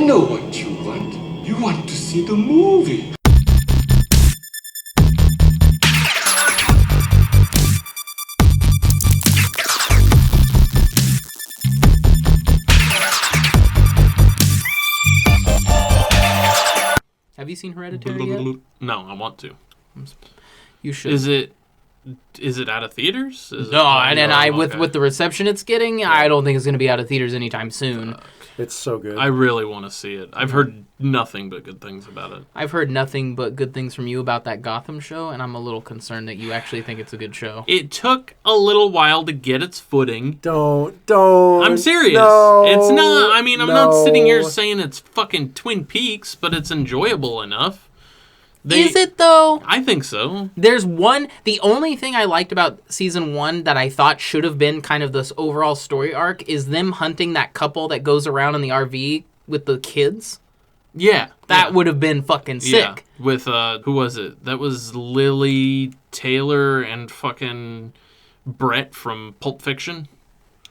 know what you want. You want to see the movie. Have you seen Hereditary yet? No, I want to. You should. Is it out of theaters? With the reception it's getting, I don't think it's going to be out of theaters anytime soon. It's so good. I really want to see it. I've heard nothing but good things about it. I've heard nothing but good things from you about that Gotham show, and I'm a little concerned that you actually think it's a good show. It took a little while to get its footing. Don't. I'm serious. No, it's not. I mean, I'm not sitting here saying it's fucking Twin Peaks, but it's enjoyable enough. Is it, though? I think so. The only thing I liked about season 1 that I thought should have been kind of this overall story arc is them hunting that couple that goes around in the RV with the kids. Yeah. That would have been fucking sick. Yeah. With, who was it? That was Lily Taylor and fucking Brett from Pulp Fiction.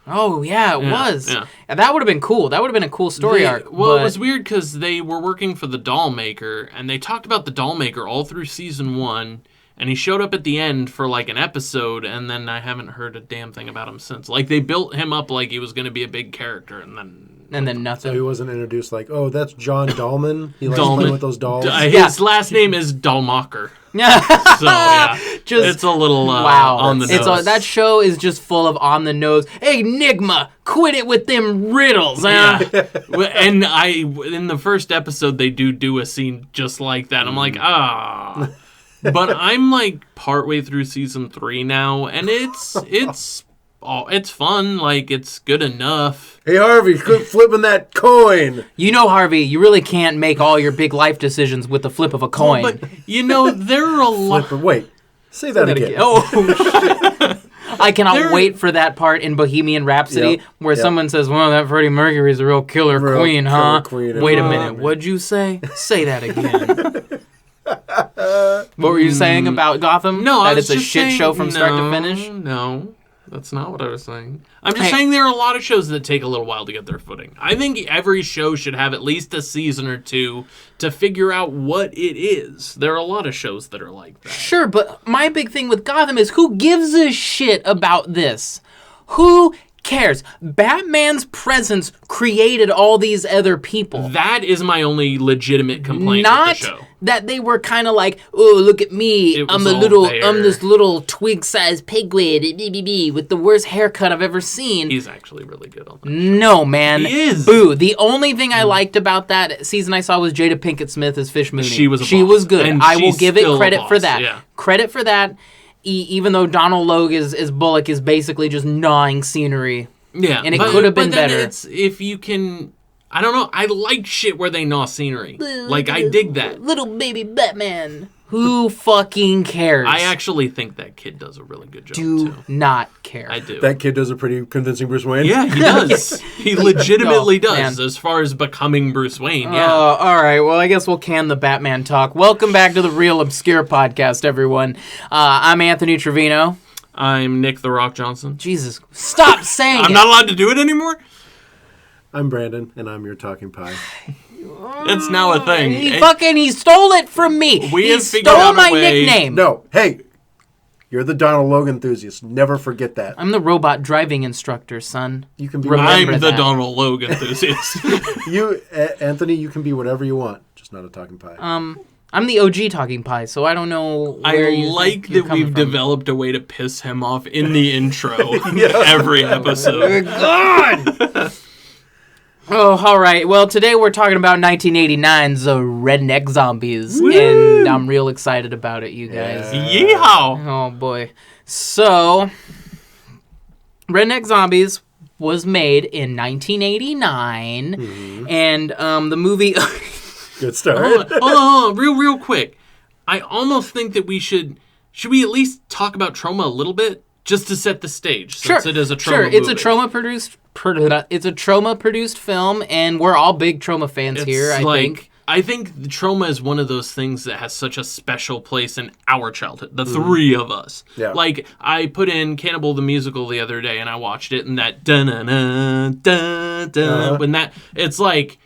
Oh, yeah, it was. Yeah. And that would have been cool. That would have been a cool story arc. Well, it was weird because they were working for the doll maker, and they talked about the doll maker all through season 1, and he showed up at the end for like an episode, and then I haven't heard a damn thing about him since. Like, they built him up like he was going to be a big character, and then nothing. So he wasn't introduced like, oh, that's John Dahlman. He likes playing with those dolls. His last name is Dahlmacher. So, yeah. It's a little on the nose. That show is just full of on the nose. Hey, Enigma, quit it with them riddles, huh? Yeah. And in the first episode, they do a scene just like that. I'm like, But I'm like partway through season 3 now, and it's fun. Like, it's good enough. Hey, Harvey, quit flipping that coin. You know, Harvey, you really can't make all your big life decisions with the flip of a coin. Well, but, there are a lot... Wait, say that again. Oh, shit. I cannot wait for that part in Bohemian Rhapsody where someone says, well, that Freddie Mercury's a real killer queen, huh? Wait a minute, what'd you say? Say that again. What were you saying about Gotham? No, that it's a shit show from start to finish? No, that's not what I was saying. I'm just saying there are a lot of shows that take a little while to get their footing. I think every show should have at least a season or two to figure out what it is. There are a lot of shows that are like that. Sure, but my big thing with Gotham is who gives a shit about this? Who cares? Batman's presence created all these other people. That is my only legitimate complaint with the show. That they were kind of like, oh, look at me. I'm this little twig-sized piglet with the worst haircut I've ever seen. He's actually really good on that. No, man. He is. Boo. The only thing I liked about that season I saw was Jada Pinkett Smith as Fish Mooney. She was good. And I will give it credit for that. Yeah. Credit for that. Even though Donald Logue as Bullock is basically just gnawing scenery. Yeah. And it could have been better. If you can... I don't know. I like shit where they gnaw scenery. Like, I dig that. Little baby Batman. Who fucking cares? I actually think that kid does a really good job, too. Do not care. I do. That kid does a pretty convincing Bruce Wayne. Yeah, he does. He legitimately does, as far as becoming Bruce Wayne, yeah. All right, well, I guess we'll can the Batman talk. Welcome back to the Real Obscure Podcast, everyone. I'm Anthony Trevino. I'm Nick the Rock Johnson. Jesus, stop saying I'm not allowed to do it anymore? I'm Brandon, and I'm your talking pie. It's now a thing. He stole it from me. He stole my nickname. No, hey, you're the Donald Logue enthusiast. Never forget that. I'm the robot driving instructor, son. You can be. I'm the Donald Logue enthusiast. Anthony, you can be whatever you want, just not a talking pie. I'm the OG talking pie, so I don't know where I like that we've developed a way to piss him off in the intro every episode. God! Oh, all right. Well, today we're talking about 1989's Redneck Zombies, and I'm real excited about it, you guys. Yeah. Yeehaw! Oh, boy. So, Redneck Zombies was made in 1989, and the movie... Good start. Hold on. Real quick. I almost think that we should we at least talk about Trauma a little bit? Just to set the stage, since it is a Trauma movie. It's a Trauma-produced film, and we're all big Trauma fans here, I think. I think the Trauma is one of those things that has such a special place in our childhood, the three of us. Yeah. Like, I put in Cannibal the Musical the other day, and I watched it, and that dun-dun-dun, dun-dun, when that, it's like...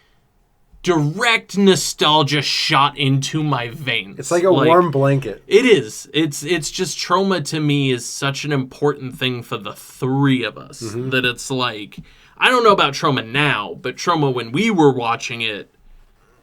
direct nostalgia shot into my veins. It's like a warm blanket. It is. It's just Trauma to me is such an important thing for the three of us that it's like, I don't know about Trauma now, but Trauma when we were watching it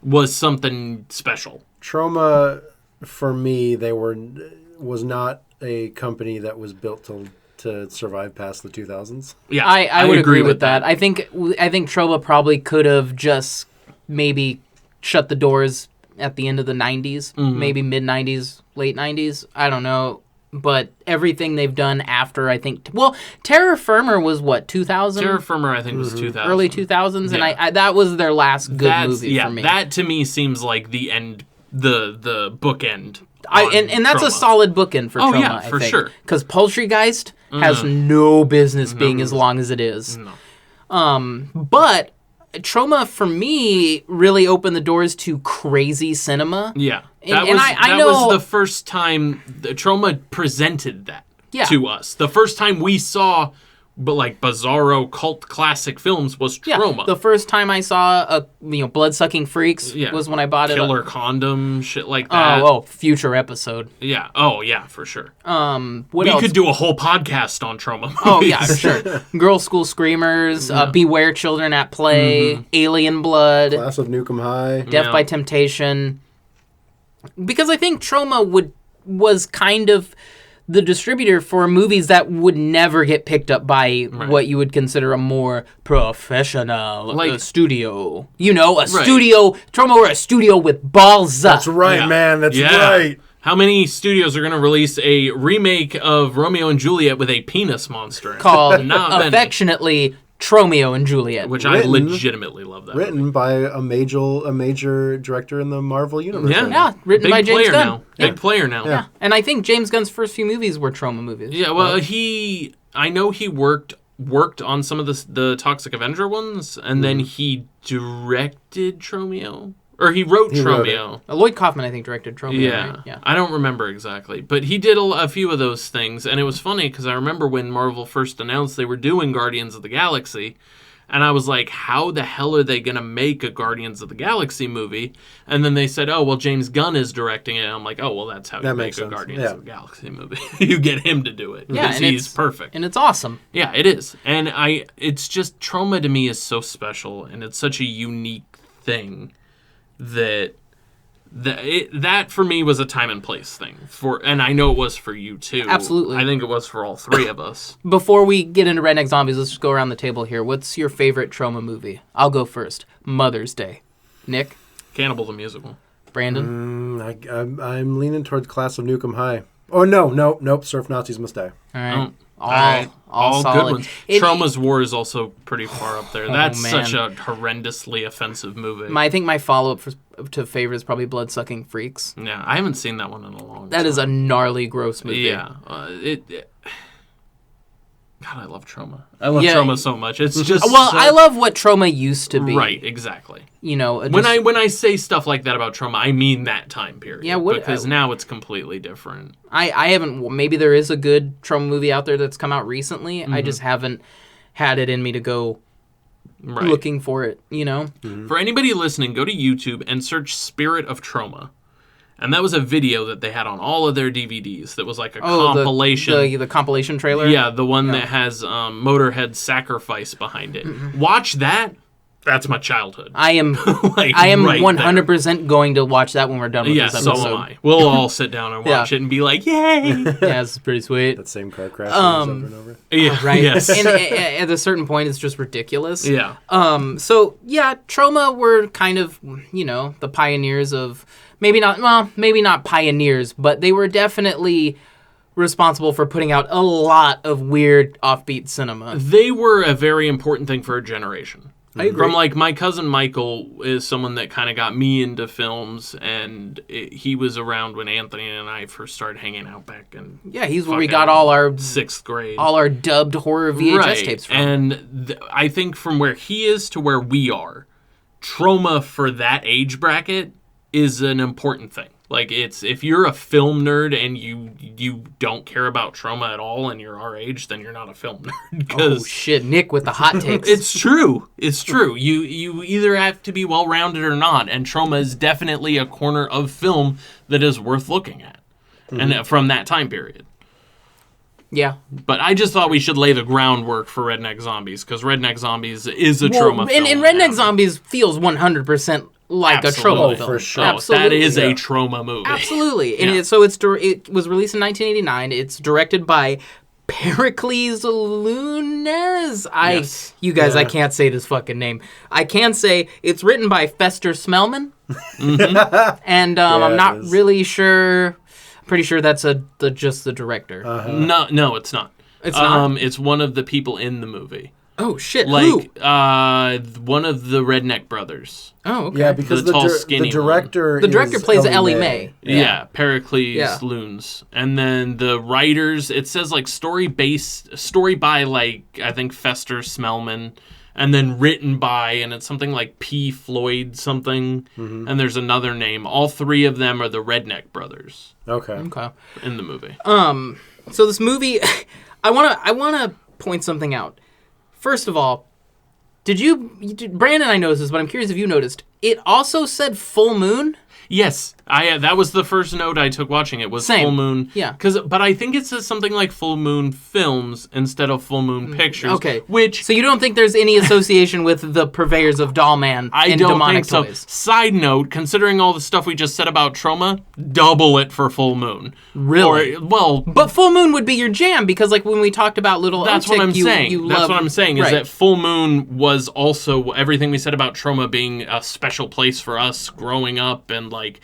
was something special. Trauma, for me, was not a company that was built to survive past the 2000s. Yeah, I would agree with that. I think Trauma probably could have just maybe shut the doors at the end of the 90s, maybe mid 90s, late 90s. I don't know. But everything they've done after, I think... Well, Terra Firma was what, 2000? Terra Firma, I think, was 2000. Early 2000s, and I that was their last good movie for me. That to me seems like the end, the bookend. And that's Trauma. a solid bookend for Trauma, yeah, for sure. Because Poultrygeist has no business being as long as it is. No. But Trauma, for me, really opened the doors to crazy cinema. Yeah. I That know, was the first time the Trauma presented that to us. The first time we saw bizarro cult classic films was Trauma. The first time I saw Blood-Sucking Freaks was when I bought Killer Condom, shit like that. Future episode. Yeah. Oh, yeah, for sure. What else? We could do a whole podcast on Trauma movies. Oh, yeah, for sure. Girl School Screamers, Beware Children at Play, Alien Blood, Class of Nukem High, Death by Temptation. Because I think Trauma was kind of the distributor for movies that would never get picked up by what you would consider a more professional studio. Studio. Trauma were a studio with balls. That's right, man. That's right. How many studios are going to release a remake of Romeo and Juliet with a penis monster called Not affectionately Tromeo and Juliet, which I legitimately love that. Written movie. by a major director in the Marvel universe. Yeah, written by James Gunn. Big player now. Yeah, and I think James Gunn's first few movies were Trauma movies. Yeah, well, I know he worked on some of the Toxic Avenger ones, and then he directed Tromeo. Or he wrote Tromeo. Lloyd Kaufman, I think, directed Tromeo. Yeah. Right? Yeah. I don't remember exactly. But he did a few of those things. And it was funny because I remember when Marvel first announced they were doing Guardians of the Galaxy. And I was like, how the hell are they going to make a Guardians of the Galaxy movie? And then they said, oh, well, James Gunn is directing it. And I'm like, oh, well, that's how you make a Guardians of the Galaxy movie. You get him to do it. Yeah, and he's perfect. And it's awesome. Yeah, it is. And it's just, Trauma to me is so special. And it's such a unique thing. That for me was a time and place thing and I know it was for you too. Absolutely. I think it was for all three of us. Before we get into Redneck Zombies, let's just go around the table here. What's your favorite Trauma movie? I'll go first. Mother's Day. Nick? Cannibal the Musical. Brandon? I'm leaning towards Class of Nukem High. Oh nope. Surf Nazis Must Die. All right. All good solid. ones. Trauma's War is also pretty far up there. That's such a horrendously offensive movie. I think my follow-up to favorite is probably Blood-Sucking Freaks. Yeah, I haven't seen that one in a long time. That is a gnarly, gross movie. Yeah. God, I love Trauma. I love Trauma so much. It's just I love what Trauma used to be. Right, exactly. When I say stuff like that about Trauma, I mean that time period. Yeah, because now it's completely different. I haven't. Maybe there is a good Trauma movie out there that's come out recently. I just haven't had it in me to go looking for it. For anybody listening, go to YouTube and search Spirit of Trauma. And that was a video that they had on all of their DVDs that was like a compilation. The compilation trailer? Yeah, the one that has Motorhead's Sacrifice behind it. Watch that. That's my childhood. I am right 100% going to watch that when we're done with this episode. So am I. We'll all sit down and watch it and be like, yay! Yeah, it's pretty sweet. That same car crash over and over. Yeah, right. Yes. And at a certain point, it's just ridiculous. Yeah. Trauma were kind of, the pioneers of... Maybe not pioneers, but they were definitely responsible for putting out a lot of weird offbeat cinema. They were a very important thing for a generation. I agree. From my cousin Michael is someone that kind of got me into films, and he was around when Anthony and I first started hanging out back in. Yeah, he's where we got all our 6th grade, all our dubbed horror VHS tapes from. And I think from where he is to where we are, Trauma for that age bracket is an important thing. Like, it's if you're a film nerd and you don't care about trauma at all and you're our age, then you're not a film nerd. Oh shit, Nick with the hot takes. It's true. It's true. You either have to be well-rounded or not, and trauma is definitely a corner of film that is worth looking at, and from that time period. Yeah. But I just thought we should lay the groundwork for Redneck Zombies, because Redneck Zombies is a trauma film. And Redneck Zombies feels 100% like a trauma film. For sure. Absolutely. That is a trauma movie. Absolutely. And Yeah. it was released in 1989. It's directed by Pericles Lunes. Yes. You guys, I can't say this fucking name. I can say it's written by Fester Smellman. And I'm not really sure. Pretty sure that's just the director. No, it's not. It's not? It's one of the people in the movie. Oh, shit. Like, Who? one of the Redneck brothers. Oh, okay. Yeah, because The tall, the skinny director The director is plays Ellie Mae. Yeah, Pericles Yeah. Lunes. And then the writers, it says like story by like, I think Fester Smellman, and then written by, and it's something like P. Floyd something, and there's another name. All three of them are the Redneck brothers Okay. Okay. in the movie. So this movie, I wanna point something out. First of all, Brandon, I noticed this, but I'm curious if you noticed. It also said full moon. Yes, that was the first note I took watching it was Same. Full Moon. Yeah. But I think it says something like Full Moon Films instead of Full Moon Pictures. Okay. Which So you don't think there's any association with the purveyors of Doll Man I and don't demonic think so. toys? Side note, considering all the stuff we just said about trauma, double it for Full Moon. Really? But full moon would be your jam because, like, when we talked about Little That's Uptick, what I'm saying. You That's love, what I'm saying is right. that Full Moon was also everything we said about trauma being a special place for us growing up, and like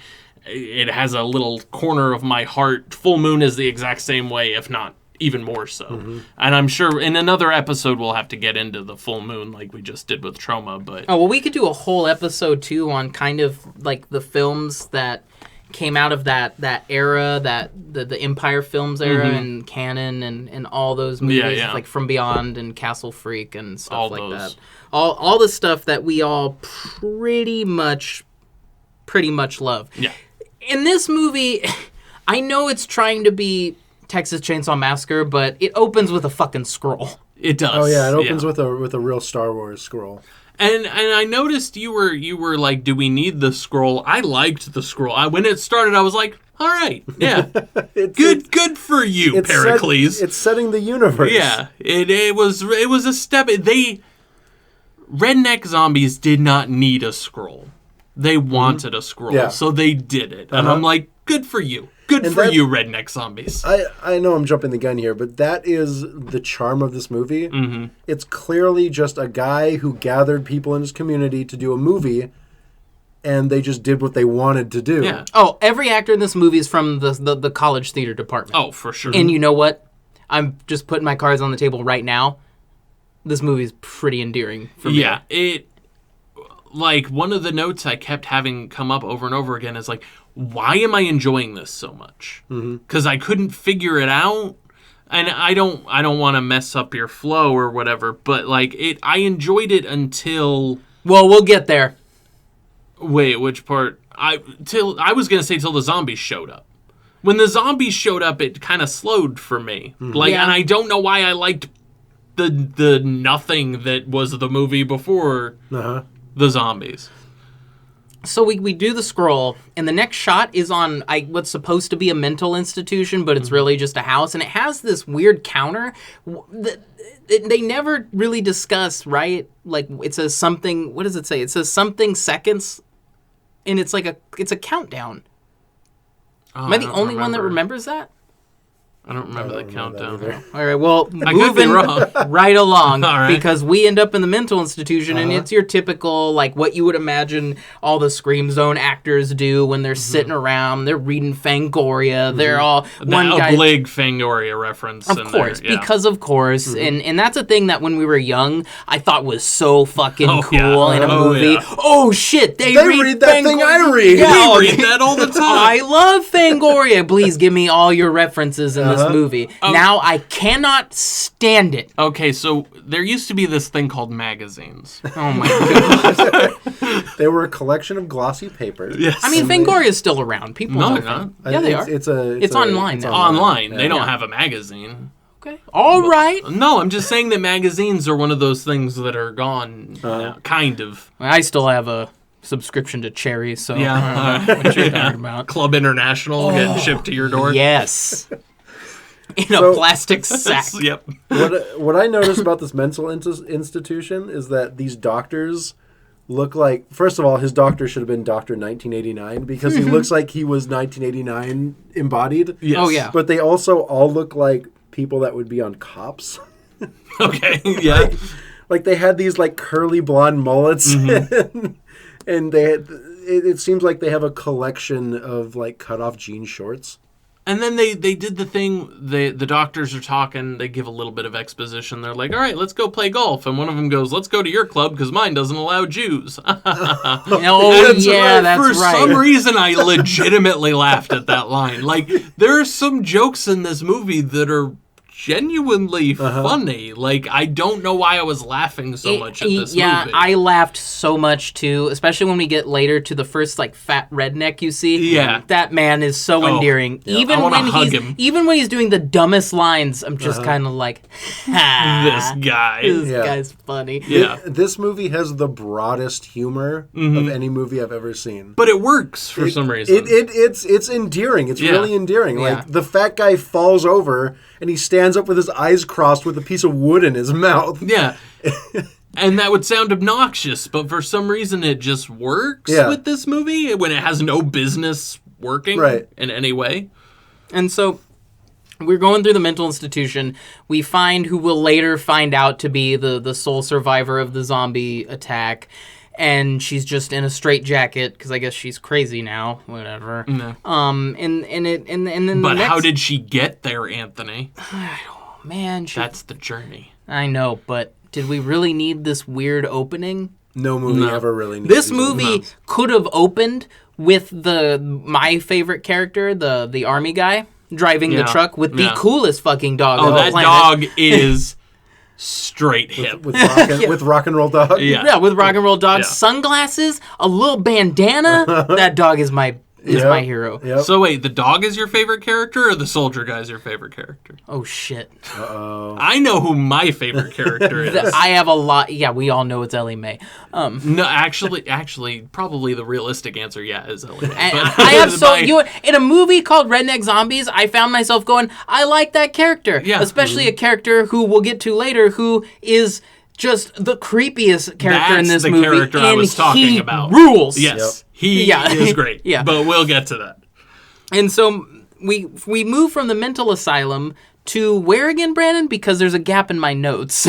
it has a little corner of my heart. Full Moon is the exact same way, if not even more so. And I'm sure in another episode we'll have to get into the Full Moon like we just did with trauma. But Oh, well, we could do a whole episode too on kind of like the films that came out of that era, that the Empire Films era and Canon and all those movies, Yeah. like From Beyond and Castle Freak and stuff All like those. that. All the stuff that we all pretty much love. yeah. In this movie, I know it's trying to be Texas Chainsaw Massacre, but it opens with a fucking scroll. It does. Oh yeah, it opens with a real Star Wars scroll. And I noticed you were like, do we need the scroll? I liked the scroll. When it started, I was like, all right, yeah, good for you, Pericles. It's setting the universe. Yeah, it was a step. Redneck Zombies did not need a scroll. They wanted a scroll, Yeah. so they did it. And I'm like, good for you. Good for you, Redneck Zombies. I know I'm jumping the gun here, but that is the charm of this movie. Mm-hmm. It's clearly just a guy who gathered people in his community to do a movie, and they just did what they wanted to do. Yeah. Oh, every actor in this movie is from the college theater department. Oh, for sure. And you know what? I'm just putting my cards on the table right now. This movie is pretty endearing for me. Yeah, like, one of the notes I kept having come up over and over again is like, why am I enjoying this so much? Because I couldn't figure it out, and I don't want to mess up your flow or whatever, but like I enjoyed it until. Well, we'll get there. Wait, which part? I was gonna say till the zombies showed up. When the zombies showed up, it kind of slowed for me. Like, Yeah. and I don't know why I liked the nothing that was the movie before. The zombies. So we do the scroll, and the next shot is on what's supposed to be a mental institution, but it's really just a house, and it has this weird counter. They never really discuss, right? Like, it says something. What does it say? It says something seconds, and it's like it's a countdown. Oh, Am I the only one that remembers that? I don't remember the countdown. All right, well, I could be moving wrong. right along, All right. because we end up in the mental institution, and it's your typical, like, what you would imagine all the Scream Zone actors do when they're sitting around, they're reading Fangoria, they're all, one A guy... big Fangoria reference Of in course, there. Yeah. because of course, and that's a thing that when we were young, I thought was so fucking Oh, cool yeah. in a Oh, movie. yeah. Oh shit, they read that thing I read. Yeah, We read that all the time. I love Fangoria. Please give me all your references in this movie. Now I cannot stand it. Okay, so there used to be this thing called magazines. Oh my goodness. They were a collection of glossy paper. Yes. I mean, Fangoria is still around. People No, know they're not. Yeah, they are. It's online now. Online. Yeah. They don't have a magazine. Okay. All right. No, I'm just saying that magazines are one of those things that are gone, now, kind of. I still have a subscription to Cherry, so Yeah. I don't know what you're talking about. Club International getting shipped to your door. Yes. In So- a plastic sack. Yep. What I noticed about this mental institution is that these doctors look like, first of all, his doctor should have been Dr. 1989 because he looks like he was 1989 embodied. Yes. Oh, yeah. But they also all look like people that would be on Cops. Okay. Yeah. Like they had these like curly blonde mullets and they had, it seems like they have a collection of like cut off jean shorts. And then they did the thing, the doctors are talking, they give a little bit of exposition. They're like, all right, let's go play golf. And one of them goes, let's go to your club because mine doesn't allow Jews. Oh, yeah, that's For right. some reason, I legitimately laughed at that line. Like, there are some jokes in this movie that are genuinely funny. Like, I don't know why I was laughing so much at this Yeah, movie. I laughed so much too, especially when we get later to the first like fat redneck you see. Yeah. That man is so endearing. yeah. Even I wanna when hug him. even when he's doing the dumbest lines, I'm just kind of like, This guy. This Yeah. guy's funny. Yeah. This movie has the broadest humor of any movie I've ever seen. But it works for some reason. It's endearing. It's Yeah. really endearing. Yeah. Like the fat guy falls over and he stands up with his eyes crossed with a piece of wood in his mouth. Yeah. And that would sound obnoxious, but for some reason it just works Yeah. with this movie when it has no business working Right. in any way. And so we're going through the mental institution. We find who will later find out to be the sole survivor of the zombie attack. And she's just in a straitjacket because I guess she's crazy now. Whatever. No. And then. But the next, how did she get there, Anthony? man? That's the journey. I know, but did we really need this weird opening? No movie No. ever really needs This these movie could have opened with my favorite character, the army guy driving the Yeah. truck with the Yeah. coolest fucking dog Oh, on the that planet. dog is straight hip. with rock and roll dog. Yeah. Yeah, with rock and roll dog, Yeah. sunglasses, a little bandana. That dog is my my hero. Yep. So wait, the dog is your favorite character or the soldier guy's your favorite character? Oh shit! I know who my favorite character is. I have a lot. Yeah, we all know it's Ellie Mae. No, actually, probably the realistic answer, is Ellie Mae. And But I have so my- in a movie called Redneck Zombies, I found myself going, I like that character, Yeah. especially a character who we'll get to later, who is just the creepiest character in That's this the movie. character I and was talking he about. Rules. Yes, he Yeah. is great. Yeah. But we'll get to that. And so we move from the mental asylum to where again, Brandon? Because there's a gap in my notes.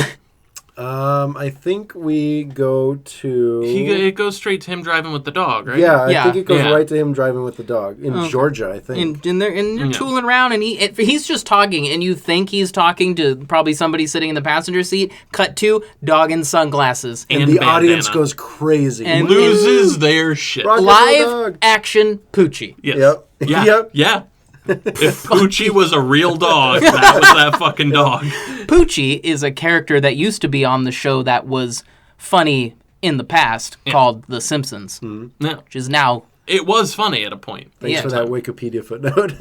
I think we go to. It goes straight to him driving with the dog, right? Yeah, I Yeah. think it goes Yeah. right to him driving with the dog in Georgia. I think. And they're tooling around, and he's just talking, and you think he's talking to probably somebody sitting in the passenger seat. Cut to dog in sunglasses. And the bandana. audience goes crazy. And- Loses their shit. Rock- Live dog. action Poochie. Yes. Yep. Yeah. Yep. Yeah. If Poochie was a real dog, that was that fucking dog. Poochie is a character that used to be on the show that was funny in the past called The Simpsons, No, which is now. it was funny at a point. Thanks Yeah. for that Wikipedia footnote.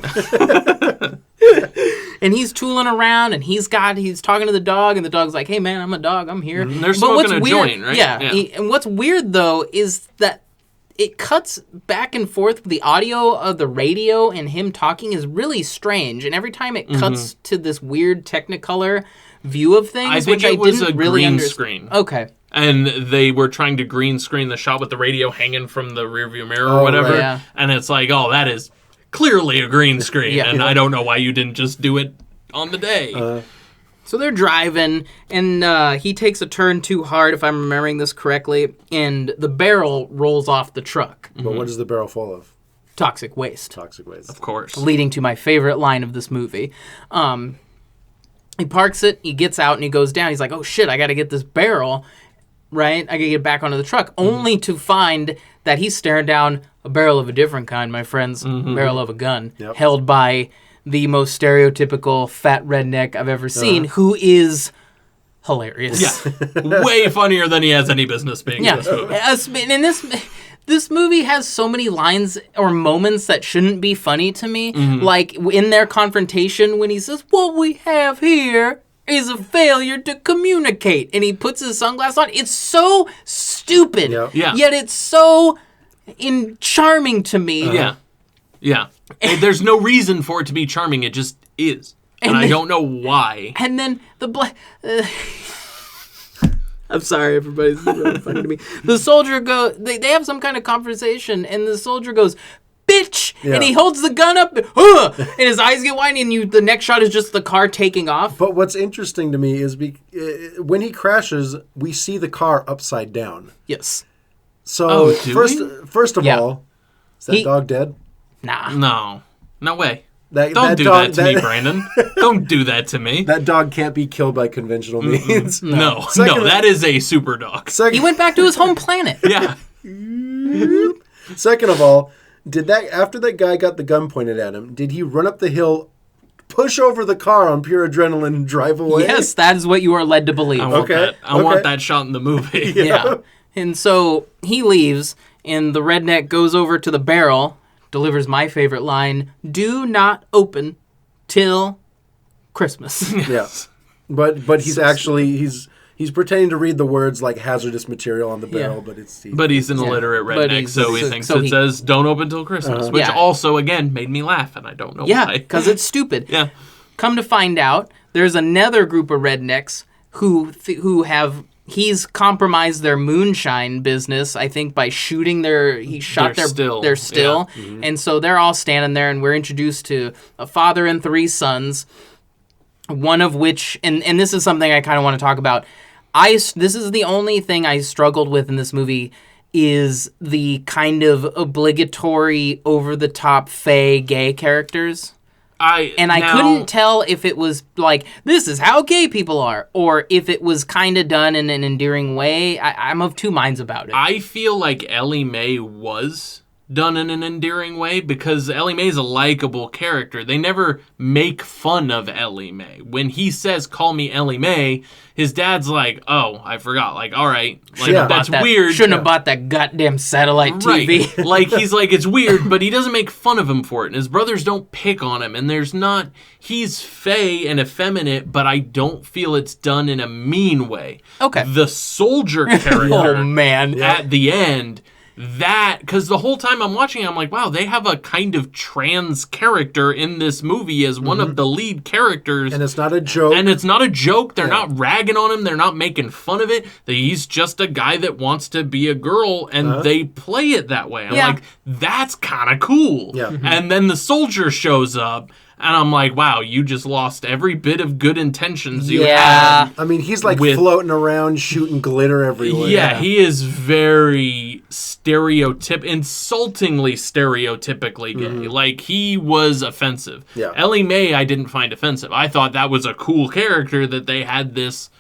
And he's tooling around, and he's talking to the dog, and the dog's like, "Hey man, I'm a dog, I'm here." They're But smoking what's a weird, joint, right? Yeah. Yeah. And what's weird though is that it cuts back and forth. The audio of the radio and him talking is really strange, and every time it cuts to this weird Technicolor view of things, I think which it I was didn't a really green understand. screen. Okay. And they were trying to green screen the shot with the radio hanging from the rearview mirror or Oh, whatever. right. Yeah. And it's like, oh, that is clearly a green screen. Yeah. And I don't know why you didn't just do it on the day. So they're driving, and he takes a turn too hard, if I'm remembering this correctly, and the barrel rolls off the truck. But what is the barrel full of? Toxic waste. Toxic waste. Of course. Leading to my favorite line of this movie. He parks it, he gets out, and he goes down. He's like, oh shit, I gotta get this barrel, right? I gotta get back onto the truck, only to find that he's staring down a barrel of a different kind, my friends. Barrel of a gun, Yep. held by the most stereotypical fat redneck I've ever seen, who is hilarious. Yeah, way funnier than he has any business being in this movie. And this movie has so many lines or moments that shouldn't be funny to me. Like in their confrontation when he says, "What we have here is a failure to communicate," and he puts his sunglasses on. It's so stupid, yet it's so charming to me. Yeah. And there's no reason for it to be charming. It just is. And I don't know why. And then I'm sorry, everybody. This is really funny to me. The soldier they have some kind of conversation, and the soldier goes, "Bitch!" And he holds the gun up, and his eyes get wide, and the next shot is just the car taking off. But what's interesting to me is when he crashes, we see the car upside down. Yes. So first of all, is that dog dead? Nah. No way. Don't do that to me, Brandon. Don't do that to me. That dog can't be killed by conventional means. No, that is a super dog. He went back to his home planet. Yeah. Second of all, after that guy got the gun pointed at him, did he run up the hill, push over the car on pure adrenaline, and drive away? Yes, that is what you are led to believe. I want that shot in the movie. Yeah. And so he leaves, and the redneck goes over to the barrel, delivers my favorite line, "Do not open till Christmas." Yeah. But he's actually he's pretending to read the words like hazardous material on the barrel, but he's an illiterate redneck, so he thinks it says "Don't open till Christmas," which also again made me laugh, and I don't know why. Yeah, because it's stupid. Yeah. Come to find out, there's another group of rednecks who he's compromised their moonshine business, I think, by shooting their still. Yeah. And so they're all standing there, and we're introduced to a father and 3 sons, one of which, and this is something I kind of want to talk about. This is the only thing I struggled with in this movie, is the kind of obligatory, over-the-top, fey gay characters. I couldn't tell if it was like, this is how gay people are, or if it was kind of done in an endearing way. I'm of two minds about it. I feel like Ellie Mae was done in an endearing way because Ellie Mae's a likable character. They never make fun of Ellie Mae. When he says, "Call me Ellie Mae," his dad's like, "Oh, I forgot." Like, all right. Like, that's weird. Shouldn't have bought that goddamn satellite TV. Right. Like, he's like, it's weird, but he doesn't make fun of him for it. And his brothers don't pick on him. And he's fey and effeminate, but I don't feel it's done in a mean way. Okay. The soldier character oh, man. at the end, because the whole time I'm watching, I'm like, wow, they have a kind of trans character in this movie as one of the lead characters. And it's not a joke. They're not ragging on him. They're not making fun of it. He's just a guy that wants to be a girl, and they play it that way. I'm like, that's kind of cool. Yeah. And then the soldier shows up, and I'm like, wow, you just lost every bit of good intentions you had. I mean, he's like floating around, shooting glitter everywhere. Yeah, he is very insultingly stereotypically gay. Like, he was offensive. Yeah. Ellie Mae, I didn't find offensive. I thought that was a cool character that they had this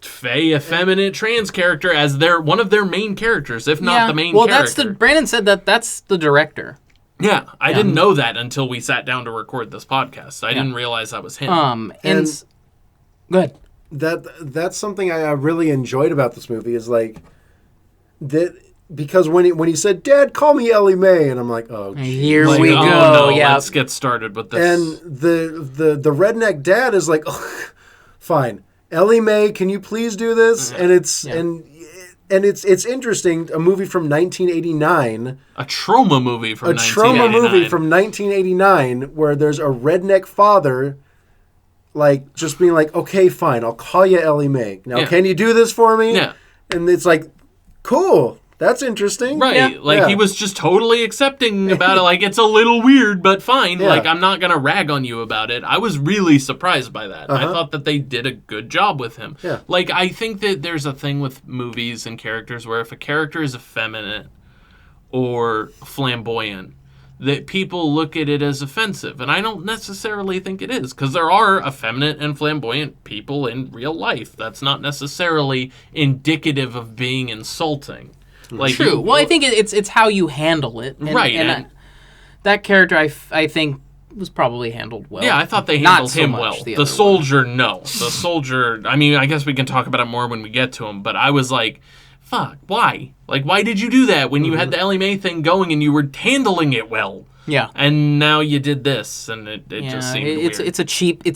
fey, effeminate trans character as one of their main characters, if not the main character. Brandon said that's the director. Yeah, I didn't know that until we sat down to record this podcast. I didn't realize that was him. And go ahead. That's something I really enjoyed about this movie is like that, because when he said, "Dad, call me Ellie Mae," and I'm like, "Oh, geez. Here we go." No, let's get started with this. And the redneck dad is like, "Oh, fine, Ellie Mae, can you please do this?" And it's interesting. A movie from 1989. A trauma movie from 1989. A trauma movie from 1989 where there's a redneck father, like, just being like, "Okay, fine, I'll call you Ellie Mae. Now, can you do this for me?" Yeah. And it's like, cool. That's interesting. Right. He was just totally accepting about it. Like, it's a little weird, but fine. Yeah. Like, I'm not going to rag on you about it. I was really surprised by that. I thought that they did a good job with him. Yeah. Like, I think that there's a thing with movies and characters where if a character is effeminate or flamboyant, that people look at it as offensive. And I don't necessarily think it is, because there are effeminate and flamboyant people in real life. That's not necessarily indicative of being insulting. Like, true. Well, I think it's how you handle it. Right. And that character, I think, was probably handled well. Yeah, I thought they Not handled so him much well. the The other soldier, no. The soldier, I mean, I guess we can talk about it more when we get to him, but I was like, fuck, why? Like, why did you do that when you had the Ellie Mae thing going and you were handling it well? Yeah. And now you did this, and it just seemed weird. It's a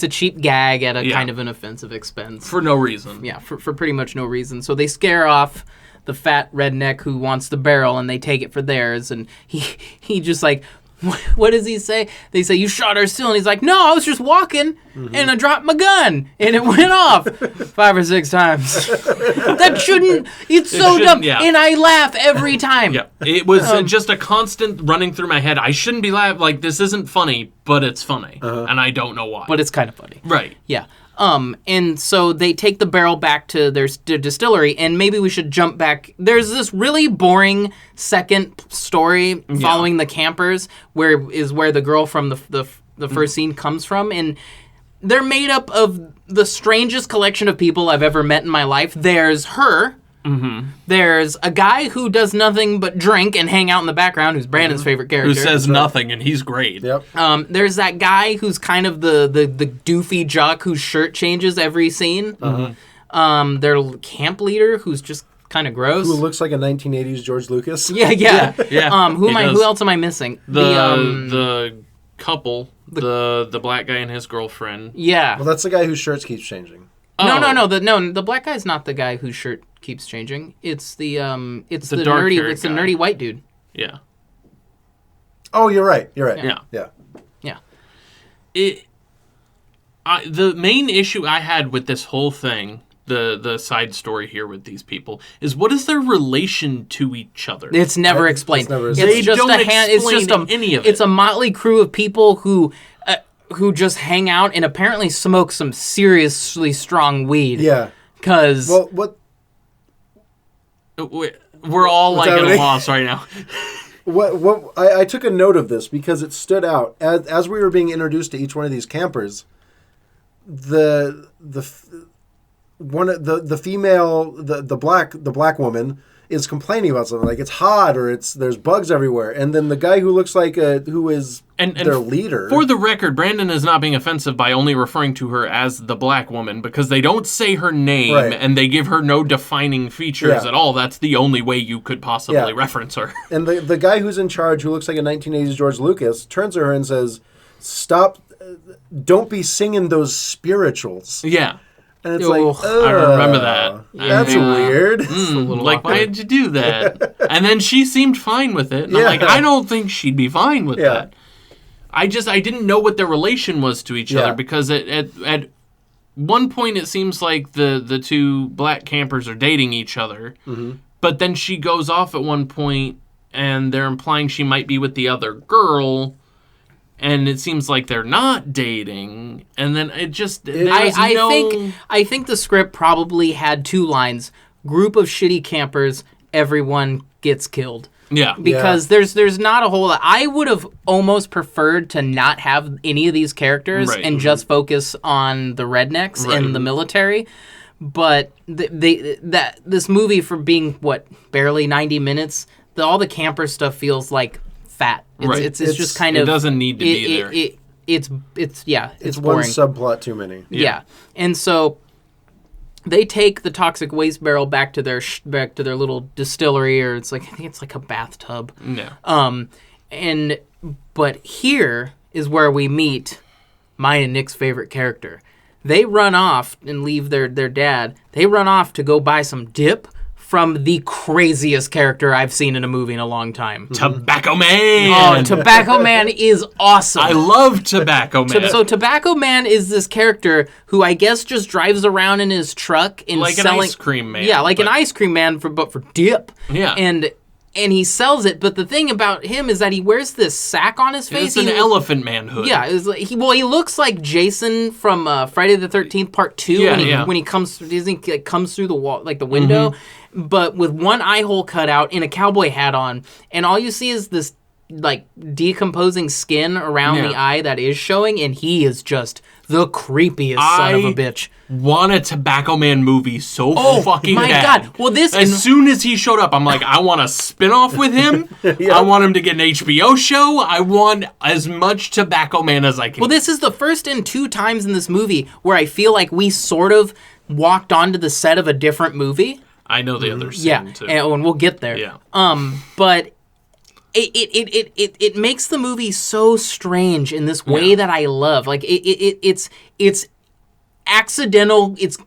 cheap gag at a kind of an offensive expense. For no reason. Yeah, for pretty much no reason. So they scare off the fat redneck who wants the barrel, and they take it for theirs, and he just like, what does he say? They say, you shot her still, and he's like, no, I was just walking, and I dropped my gun, and it went off 5 or 6 times. That shouldn't, it's so dumb, and I laugh every time. Yeah, it was just a constant running through my head. I shouldn't be laughing, like, this isn't funny, but it's funny, and I don't know why. But it's kind of funny. Right. Yeah. And so they take the barrel back to their distillery, and maybe we should jump back. There's this really boring second story following the campers, where the girl from the first scene comes from, and they're made up of the strangest collection of people I've ever met in my life. There's her. There's a guy who does nothing but drink and hang out in the background, who's Brandon's favorite character. Who says nothing, and he's great. Yep. There's that guy who's kind of the doofy jock whose shirt changes every scene. Their camp leader who's just kind of gross. Who looks like a 1980s George Lucas. Yeah. Yeah. Who else am I missing? The couple, the black guy and his girlfriend. Yeah. Well, that's the guy whose shirts keeps changing. No. The black guy's not the guy whose shirt keeps changing. It's the nerdy white dude. Yeah. Oh, you're right. Yeah. Yeah. The main issue I had with this whole thing, the side story here with these people, is what is their relation to each other? It's never explained. They don't explain any of it. It's a motley crew of people who just hang out and apparently smoke some seriously strong weed. Yeah. Because... Well, what... We're all like at a loss right now. I took a note of this because it stood out. As we were being introduced to each one of these campers, the female, the black woman is complaining about something, like it's hot or there's bugs everywhere, and then the guy who looks like who is their leader. For the record, Brandon is not being offensive by only referring to her as the black woman, because they don't say her name and they give her no defining features at all. That's the only way you could possibly reference her. And the guy who's in charge, who looks like a 1980s George Lucas, turns to her and says, "Stop! Don't be singing those spirituals." Yeah. And it's like, I remember that. That's weird. Like, why did you do that? And then she seemed fine with it. And I'm like, I don't think she'd be fine with that. I didn't know what their relation was to each other, because at one point it seems like the two black campers are dating each other. But then she goes off at one point and they're implying she might be with the other girl. And it seems like they're not dating, and then I think the script probably had 2 lines: group of shitty campers, everyone gets killed. Yeah, because there's not a whole lot. I would have almost preferred to not have any of these characters and just focus on the rednecks and the military. But this movie, for being barely 90 minutes, all the camper stuff feels like fat. It's just kind of... It doesn't need to be there. It's one boring. subplot too many. Yeah. And so they take the toxic waste barrel back to their little distillery, or I think it's like a bathtub. No. But here is where we meet mine and Nick's favorite character. They run off and leave their dad. They run off to go buy some dip from the craziest character I've seen in a movie in a long time. Tobacco Man! Oh, Tobacco Man is awesome. I love Tobacco Man. So Tobacco Man is this character who I guess just drives around in his truck and like selling... an ice cream man. Yeah, an ice cream man, but for dip. Yeah. And he sells it, but the thing about him is that he wears this sack on his face. It's an Elephant Man hood. Yeah, he looks like Jason from Friday the 13th Part 2 when he comes through the wall, like the window, but with one eye hole cut out and a cowboy hat on, and all you see is this like decomposing skin around the eye that is showing, and he is just the creepiest son of a bitch. Want a Tobacco Man movie so fucking my bad. God. Well, this as soon as he showed up, I'm like, I want a spin-off with him. I want him to get an HBO show. I want as much Tobacco Man as I can. Well, this is the first and 2 times in this movie where I feel like we sort of walked onto the set of a different movie. I know the other scene too. And we'll get there. Yeah. But it makes the movie so strange in this way that I love. Like it's accidental. It's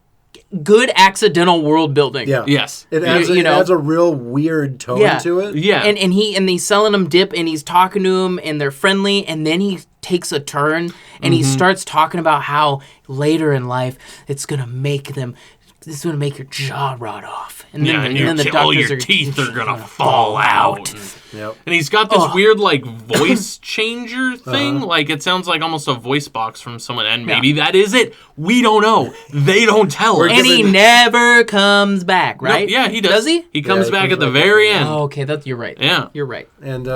good accidental world building. Yeah. Yes. It adds, it adds a real weird tone to it. Yeah. And he's selling them dip, and he's talking to him, and they're friendly, and then he takes a turn, and he starts talking about how later in life it's gonna make them. This is going to make your jaw rot off. And then the all doctors your teeth are going to fall out. And he's got this weird, like, voice changer thing. Like, it sounds like almost a voice box from someone. And maybe that is it. We don't know. They don't tell us. And he never comes back, right? No, yeah, he does. Does he? He comes back at the very end. Oh, okay. You're right. Yeah. You're right. And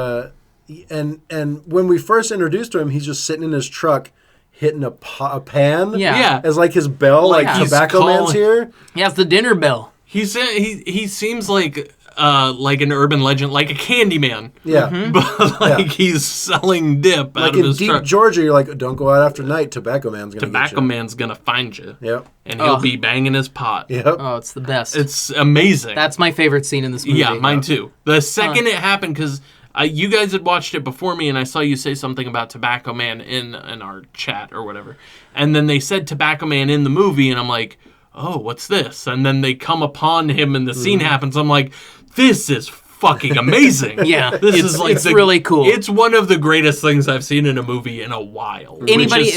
when we first introduced to him, he's just sitting in his truck, hitting a pan as like his bell, like Tobacco Man's here. He has the dinner bell. He seems like an urban legend, like a Candyman. Yeah. But he's selling dip out of his truck. Like in deep Georgia, you're like, don't go out after night. Tobacco Man's going to get you. Tobacco Man's going to find you. Yep. And he'll be banging his pot. Yep. Oh, it's the best. It's amazing. That's my favorite scene in this movie. Yeah, mine too. The second it happened, because you guys had watched it before me, and I saw you say something about Tobacco Man in our chat or whatever. And then they said Tobacco Man in the movie, and I'm like, oh, what's this? And then they come upon him, and the scene happens. I'm like, this is fucking amazing. Yeah, it's really cool. It's one of the greatest things I've seen in a movie in a while.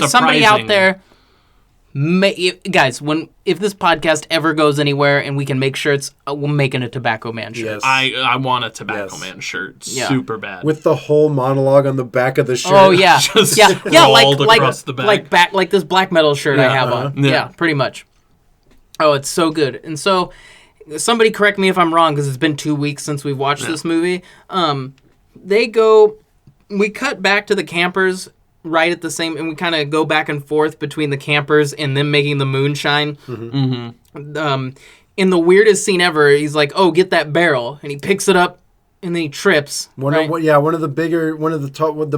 Somebody out there, guys, if this podcast ever goes anywhere and we can make shirts, we're making a Tobacco Man shirt. Yes. I want a Tobacco Man shirt super bad. With the whole monologue on the back of the shirt. Oh yeah, like like this black metal shirt I have on. Yeah, pretty much. Oh, it's so good. And so, somebody correct me if I'm wrong, because it's been 2 weeks since we've watched this movie. We cut back to the campers right at the same, and we kind of go back and forth between the campers and them making the moonshine. In the weirdest scene ever, he's like, "Oh, get that barrel," and he picks it up, and then he trips. The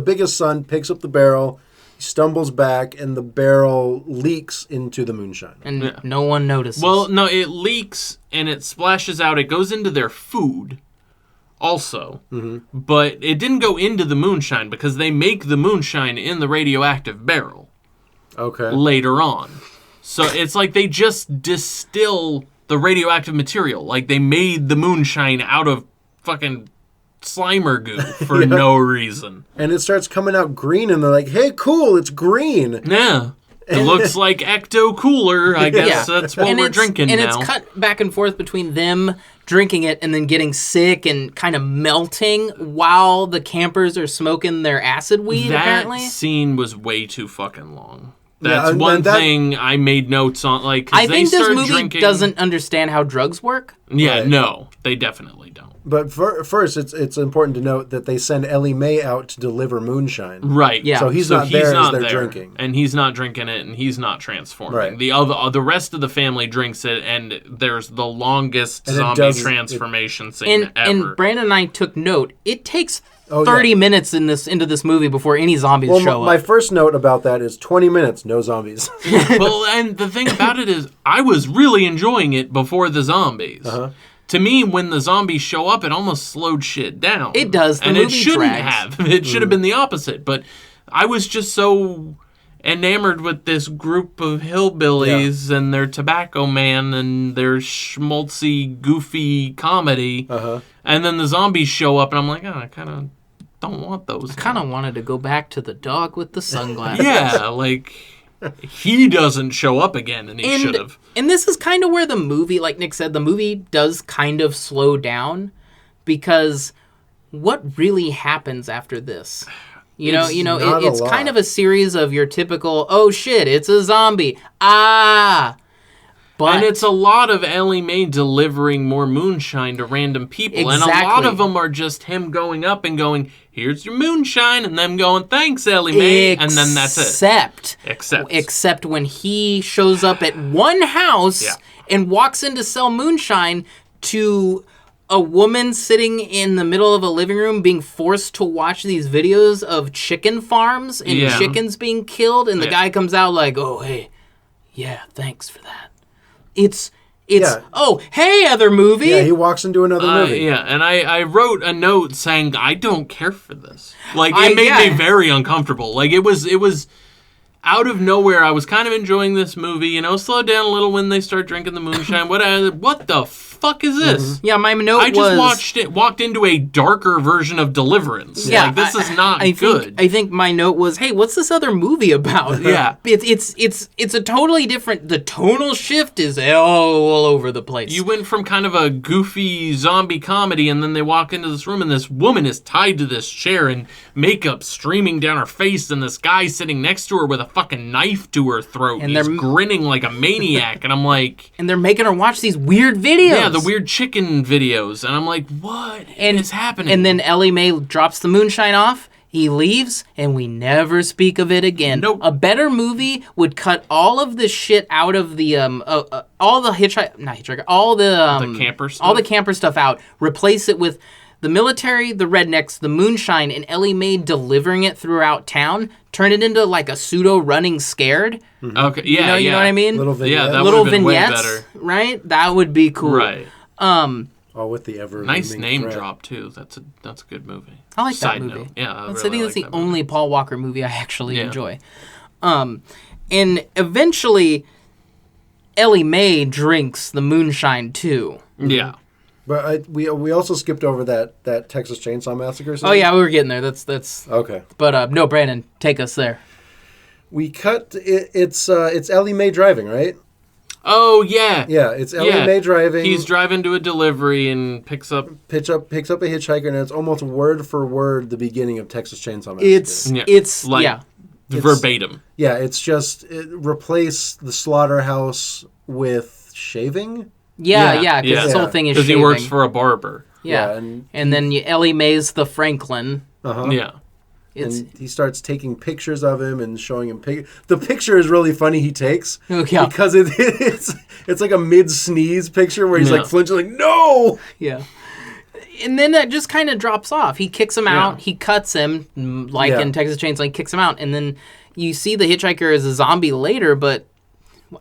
biggest son picks up the barrel, he stumbles back, and the barrel leaks into the moonshine. And no one notices. Well, no, it leaks and it splashes out. It goes into their food also. But it didn't go into the moonshine because they make the moonshine in the radioactive barrel. Okay. Later on. So it's like they just distill the radioactive material. Like they made the moonshine out of fucking Slimer goo for no reason. And it starts coming out green, and they're like, hey, cool, it's green. Yeah. It looks like Ecto Cooler. I guess that's what we're drinking now. And it's cut back and forth between them drinking it and then getting sick and kind of melting while the campers are smoking their acid weed, apparently. That scene was way too fucking long. That's one thing I made notes on. Like, I think this movie doesn't understand how drugs work. Yeah, right. No, they definitely don't. But first, it's important to note that they send Ellie Mae out to deliver moonshine. Right. Yeah. So he's not there as they're drinking. And he's not drinking it, and he's not transforming. Right. The rest of the family drinks it, and there's the longest zombie transformation scene ever. And Brandon and I took note. It takes 30 minutes into this movie before any zombies show up. My first note about that is 20 minutes, no zombies. Well, and the thing about it is, I was really enjoying it before the zombies. To me, when the zombies show up, it almost slowed shit down. It does. And it shouldn't have. It should have been the opposite. But I was just so enamored with this group of hillbillies and their Tobacco Man and their schmaltzy, goofy comedy. And then the zombies show up, and I'm like, I kind of don't want those. I kind of wanted to go back to the dog with the sunglasses. Yeah, like, he doesn't show up again, and he should have. And this is kind of where the movie, like Nick said, the movie does kind of slow down, because what really happens after this? It's kind of a series of your typical, oh shit, it's a zombie. But And it's a lot of Ellie Mae delivering more moonshine to random people. Exactly. And a lot of them are just him going up and going, here's your moonshine, and them going, thanks, Ellie Mae, and then that's it. Except when he shows up at one house and walks in to sell moonshine to a woman sitting in the middle of a living room being forced to watch these videos of chicken farms and chickens being killed, and the guy comes out like, oh, hey, yeah, thanks for that. It's oh, hey, other movie. Yeah, he walks into another movie. Yeah, and I wrote a note saying I don't care for this. Like, it made me very uncomfortable. Like, it was out of nowhere. I was kind of enjoying this movie. You know, slow down a little when they start drinking the moonshine. What the fuck is this? Yeah, my note I just walked into a darker version of Deliverance. Yeah, like, this is not good. I think my note was, hey, what's this other movie about? Yeah. It's a totally different, the tonal shift is all over the place. You went from kind of a goofy zombie comedy, and then they walk into this room, and this woman is tied to this chair, and makeup streaming down her face, and this guy sitting next to her with a fucking knife to her throat, and he's grinning like a maniac, and I'm like... And they're making her watch these weird videos. Yeah, the weird chicken videos, and I'm like, what is happening? And then Ellie Mae drops the moonshine off, he leaves, and we never speak of it again. Nope. A better movie would cut all of the shit out of the, all the camper stuff. All the camper stuff out, replace it with the military, the rednecks, the moonshine, and Ellie Mae delivering it throughout town, turn it into like a pseudo running scared. Mm-hmm. Okay, yeah, you know what I mean? Little vignettes. Yeah, that little would've been vignettes, way better. right? That would be cool. Right. With the ever nice name threat. drop too. That's a good movie. I like Side that movie. Note. Yeah, I think really that's the like that only movie. Paul Walker movie I actually enjoy. And eventually, Ellie Mae drinks the moonshine too. Yeah. But we also skipped over that Texas Chainsaw Massacre scene. Oh yeah, we were getting there. That's okay. But no, Brandon, take us there. We cut. It's Ellie Mae driving, right? Oh yeah. Yeah, it's Ellie Mae driving. He's driving to a delivery and picks up a hitchhiker, and it's almost word for word the beginning of Texas Chainsaw Massacre. It's like verbatim. Yeah, it's just replace the slaughterhouse with shaving. Yeah, because this whole thing is because he shaving. works for a barber. Yeah, and then Ellie Mae's the Franklin. Yeah. And he starts taking pictures of him and showing him the picture is really funny he takes because it's like a mid-sneeze picture where he's like flinching like no. Yeah. And then that just kind of drops off. He kicks him out. He cuts him like in Texas Chainsaw. He kicks him out, and then you see the hitchhiker as a zombie later, but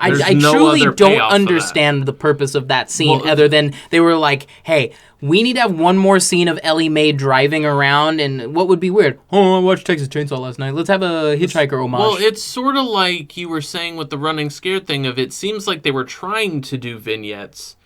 I truly don't understand the purpose of that scene other than they were like, hey, we need to have one more scene of Ellie Mae driving around, and what would be weird? Oh, I watched Texas Chainsaw last night. Let's have a hitchhiker homage. Well, it's sort of like you were saying with the running scared thing of it seems like they were trying to do vignettes,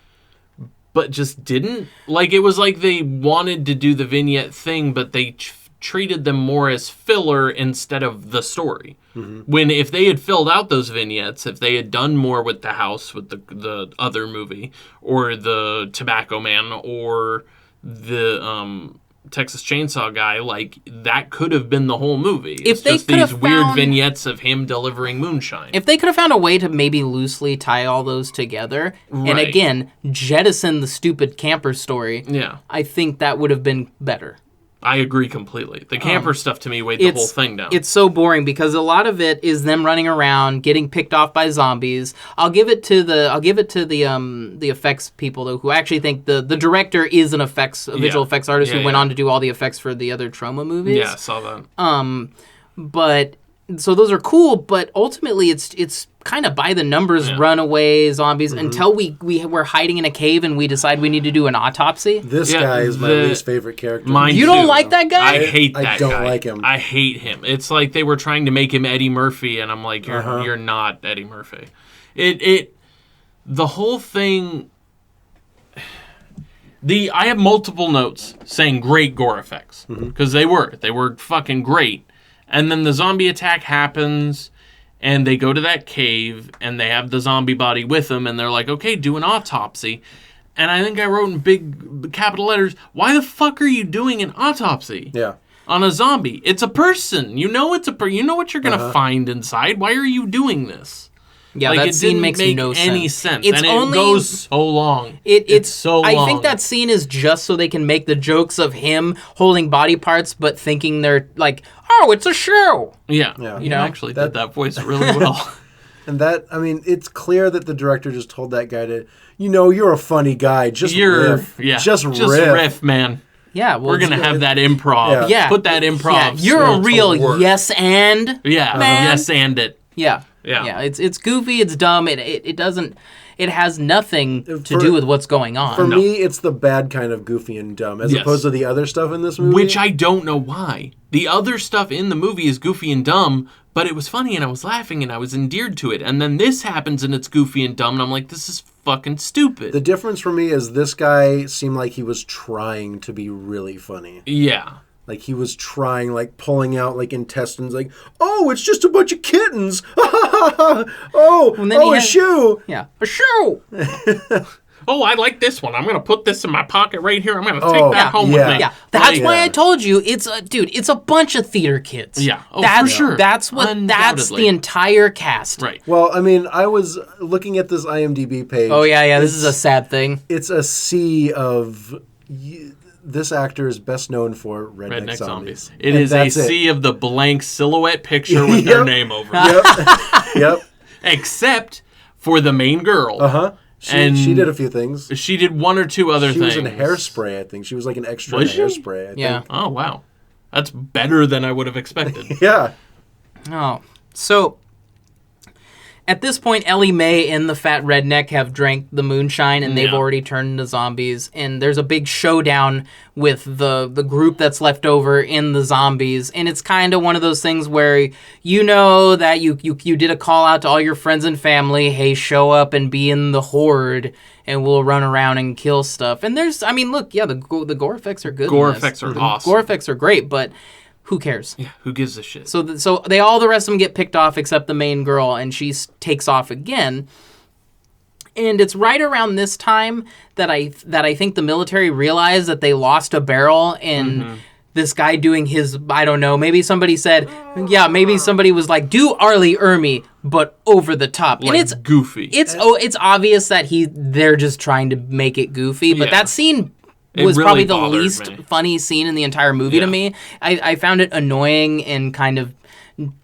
but just didn't. Like, it was like they wanted to do the vignette thing, but they treated them more as filler instead of the story. Mm-hmm. When if they had filled out those vignettes, if they had done more with the house, with the other movie, or the Tobacco Man, or the Texas Chainsaw guy, like, that could have been the whole movie. It's just these weird vignettes of him delivering moonshine. If they could have found a way to maybe loosely tie all those together, and again, jettison the stupid camper story, I think that would have been better. I agree completely. The camper stuff to me weighed the whole thing down. It's so boring because a lot of it is them running around, getting picked off by zombies. I'll give it to the effects people though, who actually think the director is a visual effects artist who went on to do all the effects for the other Trauma movies. Yeah, I saw that. But so those are cool, but ultimately it's kind of by the numbers runaway zombies until we're hiding in a cave and we decide we need to do an autopsy. This guy is my least favorite character. You don't like that guy? I hate that guy. I don't like him. I hate him. It's like they were trying to make him Eddie Murphy, and I'm like, you're not Eddie Murphy. The whole thing. I have multiple notes saying great gore effects because they were fucking great. And then the zombie attack happens, and they go to that cave, and they have the zombie body with them, and they're like, okay, do an autopsy. And I think I wrote in big capital letters, why the fuck are you doing an autopsy? Yeah. On a zombie? It's a person. You know you know what you're going to find inside. Why are you doing this? Yeah, like, that scene makes no any sense. It's and it goes so long. It's so long. I think that scene is just so they can make the jokes of him holding body parts, but thinking they're like, oh, it's a show. Yeah. You know? Actually did that voice really well. And that, I mean, it's clear that the director just told that guy to, you're a funny guy. Just riff. Yeah. Just riff, man. Yeah, well, we're gonna have that improv. Yeah. Put that improv. Yeah, you're a real yes and Yeah, man. yes and it. Yeah. It's goofy. It's dumb. It doesn't. It has nothing to do with what's going on. For me, it's the bad kind of goofy and dumb, as opposed to the other stuff in this movie. Which I don't know why. The other stuff in the movie is goofy and dumb, but it was funny and I was laughing and I was endeared to it. And then this happens and it's goofy and dumb, and I'm like, this is fucking stupid. The difference for me is this guy seemed like he was trying to be really funny. Yeah. Like, he was trying, like, pulling out, like, intestines, like, oh, it's just a bunch of kittens. A shoe. Yeah, a shoe. Oh, I like this one. I'm going to put this in my pocket right here. I'm going to take that home with me. Yeah, that's why I told you, it's a bunch of theater kids. Yeah, for sure. That's the entire cast. Right. Well, I mean, I was looking at this IMDb page. Oh, yeah, this is a sad thing. It's a sea of... This actor is best known for Redneck Zombies. It is a sea of the blank silhouette picture with their name over it. Yep. Except for the main girl. Uh-huh. She did a few things. She did one or two other things. She was in Hairspray, I think. She was like an extra in Hairspray, I think. Yeah. Oh, wow. That's better than I would have expected. Yeah. Oh. So, at this point, Ellie Mae and the fat redneck have drank the moonshine, and they've already turned into zombies. And there's a big showdown with the group that's left over in the zombies. And it's kind of one of those things where you know that you did a call out to all your friends and family. Hey, show up and be in the horde, and we'll run around and kill stuff. And the gore effects are good. Gore effects are awesome. Gore effects are great, but... who cares? Yeah, who gives a shit? So the rest of them get picked off except the main girl, and she takes off again. And it's right around this time that I think the military realized that they lost a barrel, and this guy doing his, I don't know, maybe somebody said, maybe somebody was like, do Arlie Ermy, but over the top. Like, and it's goofy. It's obvious that they're just trying to make it goofy, but that scene was really probably the least funny scene in the entire movie to me. I found it annoying and kind of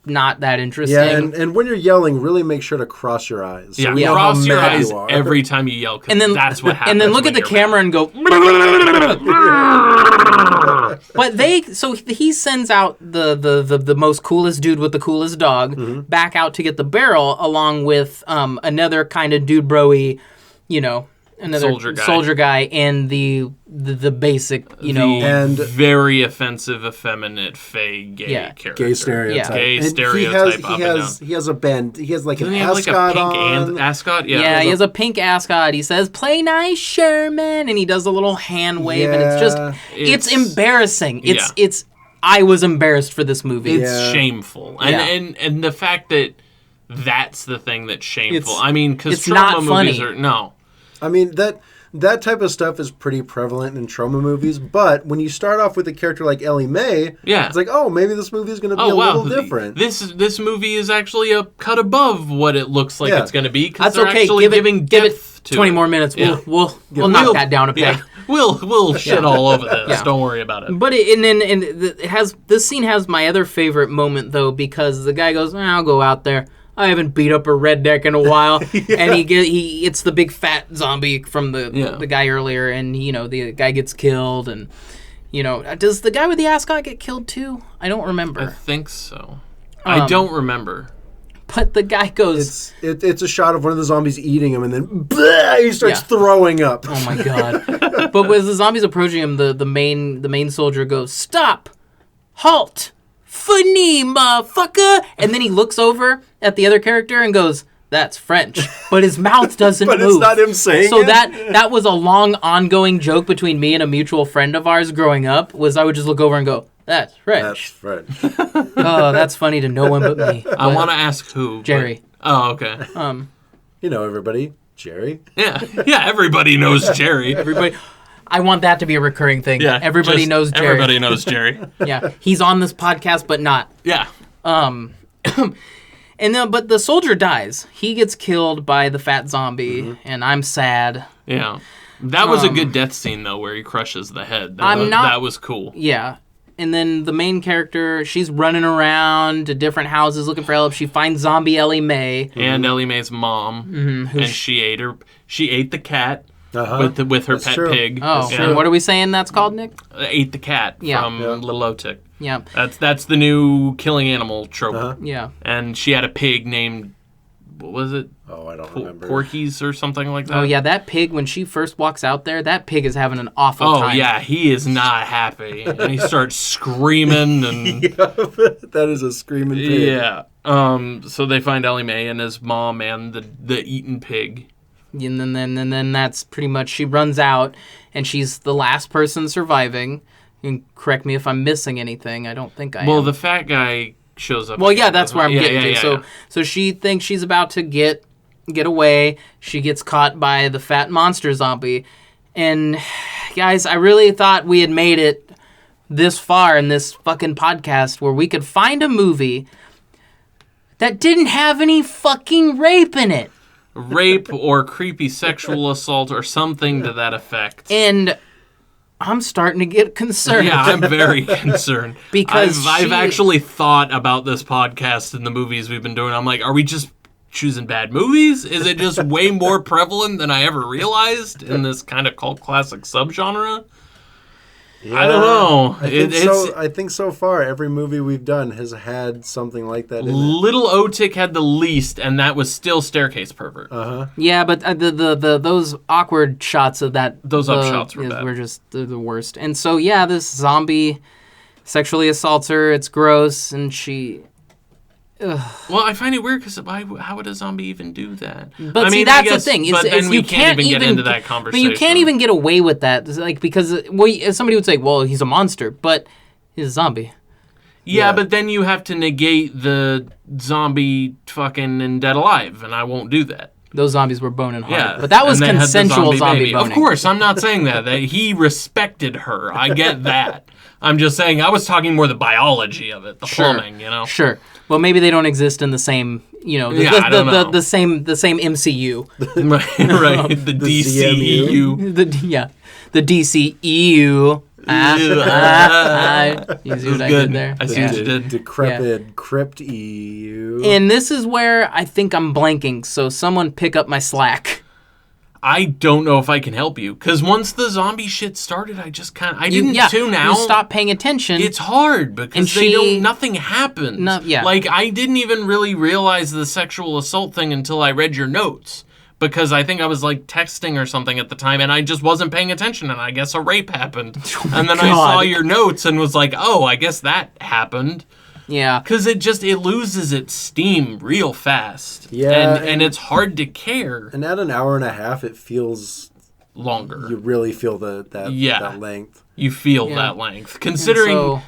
not that interesting. Yeah, and when you're yelling, really make sure to cross your eyes. So cross your eyes every time you yell, because that's what happens. And then look at the camera and go... But he sends out the most coolest dude with the coolest dog back out to get the barrel, along with another kind of dude bro-y, another soldier guy, and the basic, and very offensive, effeminate, fey, gay character. Gay stereotype. Gay stereotype. He has a band. He has like an ascot on. Ascot. Yeah, he has a pink ascot. He says, "Play nice, Sherman," and he does a little hand wave, and it's embarrassing. It's. I was embarrassed for this movie. It's shameful, and the fact that that's the thing that's shameful. Because trauma movies are no. I mean, that type of stuff is pretty prevalent in trauma movies, but when you start off with a character like Ellie Mae, it's like, oh, maybe this movie is going to be a little different. This movie is actually a cut above what it looks like it's going to be, because they're actually giving depth to 20 more minutes. Yeah. We'll knock that down a peg. Yeah. We'll shit all over this. Don't worry about it. But this scene has my other favorite moment, though, because the guy goes, I'll go out there. I haven't beat up a redneck in a while, and it's the big fat zombie from the guy earlier, and the guy gets killed, and does the guy with the ascot get killed too? I don't remember. I think so. I don't remember. But the guy goes. It's a shot of one of the zombies eating him, and then he starts throwing up. Oh my god! But as the zombies approaching him, the main soldier goes, "Stop! Halt! Funny, motherfucker!" And then he looks over at the other character and goes, "That's French," but his mouth doesn't move. But it's not him saying so it. that was a long ongoing joke between me and a mutual friend of ours growing up. Was I would just look over and go, "That's French." That's French. Oh, that's funny to no one but me. I want to ask who. Jerry. Oh, okay. Everybody, Jerry. Yeah, everybody knows Jerry. Everybody. I want that to be a recurring thing. Yeah, everybody knows Jerry. Everybody knows Jerry. Yeah, he's on this podcast, but not. Yeah. And then, but the soldier dies. He gets killed by the fat zombie, and I'm sad. Yeah. That was a good death scene, though, where he crushes the head. That was cool. Yeah. And then the main character, she's running around to different houses looking for help. She finds zombie Ellie Mae. And Ellie Mae's mom. And she ate the cat with her pet pig. Oh, and what are we saying that's called, Nick? Ate the cat from Little Otik. Yeah. That's the new killing animal trope. Yeah. And she had a pig named, what was it? Oh, I don't remember. Porky's or something like that. Oh, yeah, that pig, when she first walks out there, that pig is having an awful time. Oh, yeah, he is not happy. And he starts screaming. And that is a screaming pig. Yeah. So they find Ellie Mae and his mom and the eaten pig. And then that's pretty much, she runs out, and she's the last person surviving. You can correct me if I'm missing anything. I don't think I am. Well, the fat guy shows up. Well, yeah, that's where I'm getting to. So she thinks she's about to get away. She gets caught by the fat monster zombie. And guys, I really thought we had made it this far in this fucking podcast where we could find a movie that didn't have any fucking rape in it. Rape or creepy sexual assault or something to that effect. And I'm starting to get concerned. Yeah, I'm very concerned. Because I've actually thought about this podcast and the movies we've been doing. I'm like, are we just choosing bad movies? Is it just way more prevalent than I ever realized in this kind of cult classic subgenre? Yeah, I don't know. I think so far every movie we've done has had something like that in it. Little Otik had the least, and that was still Staircase Pervert. Yeah, but the those awkward shots of that, shots were bad. Were just the worst. And so yeah, this zombie sexually assaults her. It's gross, and she. Well, I find it weird because how would a zombie even do that? But I mean, that's the thing. But then we can't even get into that conversation. But you can't even get away with that, because somebody would say, "Well, he's a monster," but he's a zombie. Yeah, but then you have to negate the zombie fucking in Dead Alive, and I won't do that. Those zombies were boning hard. Yeah, but that was consensual zombie boning. Of course, I'm not saying that he respected her. I get that. I'm just saying I was talking more the biology of it, the plumbing, Sure. Well, maybe they don't exist in the same, the same MCU. right. The DCEU. The DCEU. You see what I did there? I see what you did. Decrepit crypt EU. And this is where I think I'm blanking, so someone pick up my slack. I don't know if I can help you, because once the zombie shit started, I just I didn't tune out. You stop paying attention. It's hard because nothing happened. Like, I didn't even really realize the sexual assault thing until I read your notes, because I think I was like texting or something at the time, and I just wasn't paying attention, and I guess a rape happened. And then I saw your notes and was like, oh, I guess that happened. Yeah. Because it loses its steam real fast. Yeah. And it's hard to care. And at an hour and a half, it feels longer. You really feel that length. You feel that length. Considering,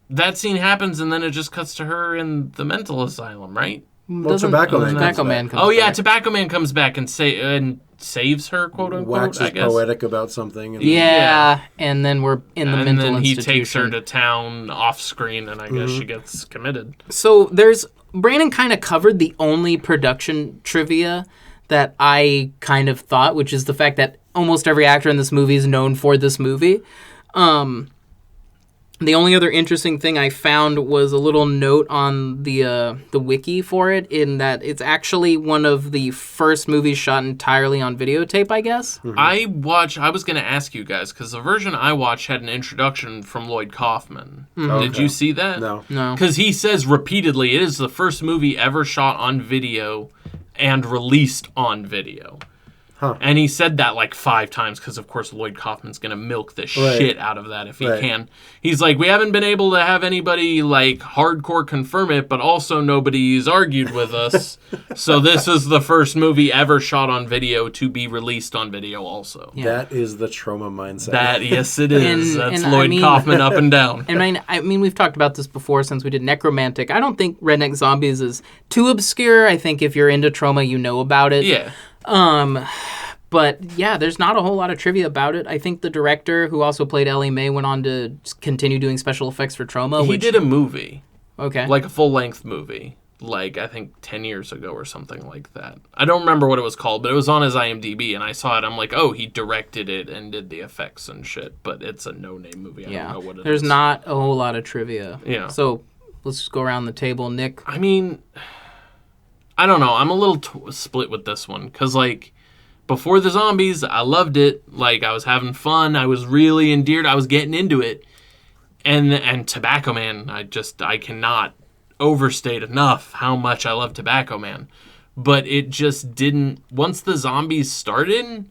that scene happens and then it just cuts to her in the mental asylum, right? Well, Tobacco Man comes back. Oh, yeah, Tobacco Man comes back and saves her, quote unquote. Waxes poetic about something. And then we're in the mental institution. And then he takes her to town off screen, and I guess she gets committed. So Brandon kind of covered the only production trivia that I kind of thought, which is the fact that almost every actor in this movie is known for this movie. The only other interesting thing I found was a little note on the wiki for it, in that it's actually one of the first movies shot entirely on videotape, I guess. Mm-hmm. I was going to ask you guys, because the version I watched had an introduction from Lloyd Kaufman. Mm-hmm. Did you see that? No. Because he says repeatedly, it is the first movie ever shot on video and released on video. Huh. And he said that like 5 times because, of course, Lloyd Kaufman's going to milk the shit out of that if he can. He's like, we haven't been able to have anybody like hardcore confirm it, but also nobody's argued with us. So this is the first movie ever shot on video to be released on video also. Yeah. That is the trauma mindset. Yes, it is. That's Lloyd Kaufman up and down. And I mean, we've talked about this before since we did Necromantic. I don't think Redneck Zombies is too obscure. I think if you're into trauma, you know about it. Yeah. But yeah, there's not a whole lot of trivia about it. I think the director, who also played Ellie Mae, went on to continue doing special effects for Trauma. He did a movie. Okay. Like a full-length movie. Like, I think 10 years ago or something like that. I don't remember what it was called, but it was on his IMDb, and I saw it. I'm like, oh, he directed it and did the effects and shit, but it's a no-name movie. I don't know what it is. There's not a whole lot of trivia. Yeah. So let's just go around the table. Nick? I mean, I don't know. I'm a little split with this one, because, like, before the zombies, I loved it. Like, I was having fun. I was really endeared. I was getting into it. And Tobacco Man, I cannot overstate enough how much I love Tobacco Man. But it just didn't... Once the zombies started,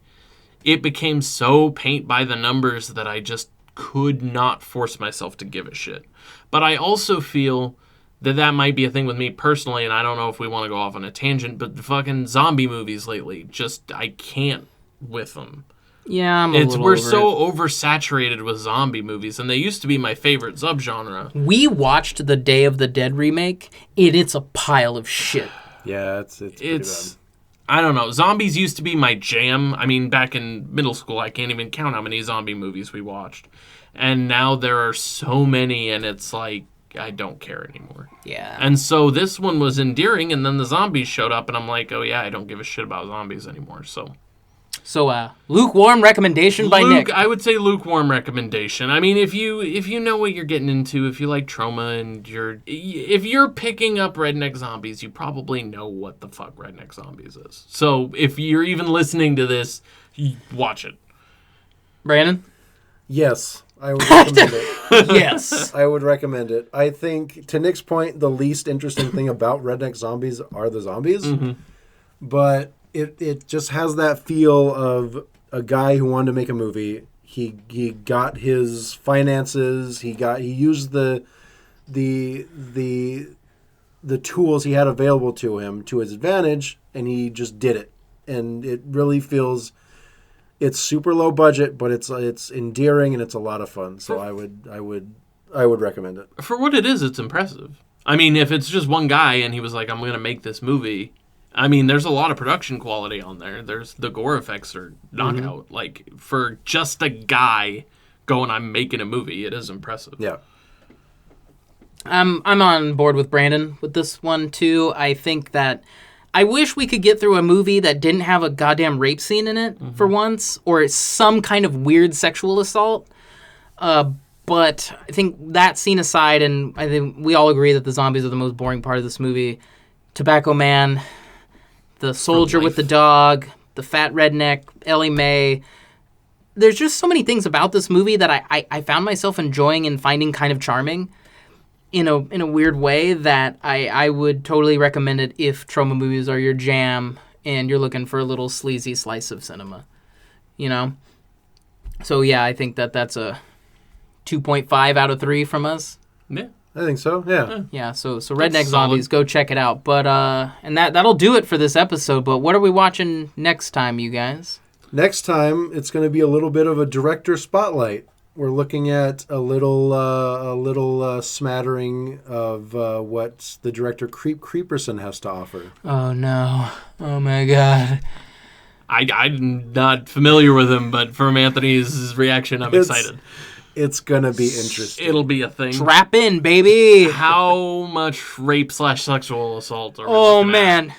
it became so paint by the numbers that I just could not force myself to give a shit. But I also feel that might be a thing with me personally, and I don't know if we want to go off on a tangent, but the fucking zombie movies lately, just, I can't with them. Yeah, we're so oversaturated with zombie movies, and they used to be my favorite subgenre. We watched the Day of the Dead remake, and it's a pile of shit. Yeah, it's pretty bad. I don't know. Zombies used to be my jam. I mean, back in middle school, I can't even count how many zombie movies we watched. And now there are so many, and it's like, I don't care anymore. Yeah. And so this one was endearing, and then the zombies showed up, and I'm like, oh yeah, I don't give a shit about zombies anymore, so... So, lukewarm recommendation by Nick. I would say lukewarm recommendation. I mean, if you know what you're getting into, if you like trauma and if you're picking up Redneck Zombies, you probably know what the fuck Redneck Zombies is. So if you're even listening to this, watch it. Brandon? Yes, I would recommend it. Yes. I would recommend it. I think, to Nick's point, the least interesting thing about Redneck Zombies are the zombies. Mm-hmm. But... It just has that feel of a guy who wanted to make a movie. He got his finances. He used the tools he had available to him to his advantage, and he just did it. And it really feels, it's super low budget, but it's endearing and it's a lot of fun. So I would recommend it. For what it is, it's impressive. I mean, if it's just one guy and he was like, I'm going to make this movie. I mean, there's a lot of production quality on there. There's the gore effects are knockout. Mm-hmm. Like, for just a guy going, I'm making a movie, it is impressive. Yeah. I'm on board with Brandon with this one, too. I think that I wish we could get through a movie that didn't have a goddamn rape scene in it for once, or some kind of weird sexual assault. But I think that scene aside, and I think we all agree that the zombies are the most boring part of this movie. Tobacco Man... The soldier with the dog, the fat redneck, Ellie Mae. There's just so many things about this movie that I found myself enjoying and finding kind of charming in a weird way that I would totally recommend it if trauma movies are your jam and you're looking for a little sleazy slice of cinema. You know? So yeah, I think that's a 2.5 out of 3 from us. Yeah. I think so, yeah. Yeah, so Redneck Zombies, go check it out. But and that'll do it for this episode. But what are we watching next time, you guys? Next time, it's going to be a little bit of a director spotlight. We're looking at a little smattering of what the director Creeperson has to offer. Oh, no. Oh, my God. I'm not familiar with him, but from Anthony's reaction, I'm excited. It's going to be interesting. It'll be a thing. Strap in, baby. How much rape/sexual assault are we Oh, man.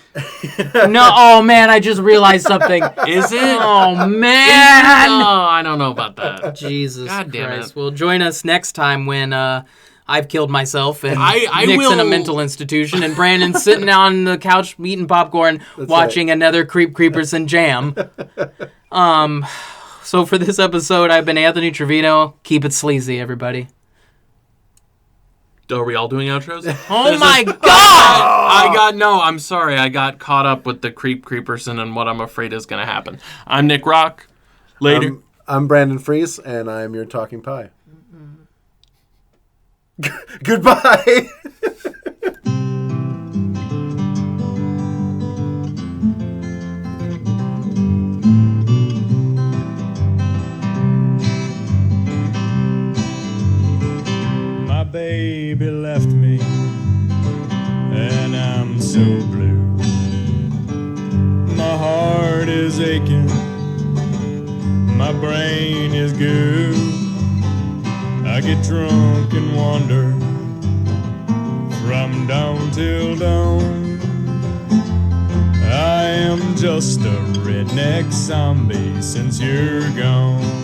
No, oh, man, I just realized something. Is it? Oh, man. Oh, I don't know about that. Jesus God damn Christ. it. Well, join us next time when I've killed myself and I Nick's will... in a mental institution and Brandon's sitting on the couch eating popcorn watching another Creeperson jam. So for this episode, I've been Anthony Trevino. Keep it sleazy, everybody. Are we all doing outros? Oh my God! I'm sorry. I got caught up with the Creeperson and what I'm afraid is going to happen. I'm Nick Rock. Later. I'm Brandon Freese, and I'm your talking pie. Goodbye! Baby left me, and I'm so blue. My heart is aching, my brain is goo. I get drunk and wander from dawn till dawn. I am just a redneck zombie since you're gone.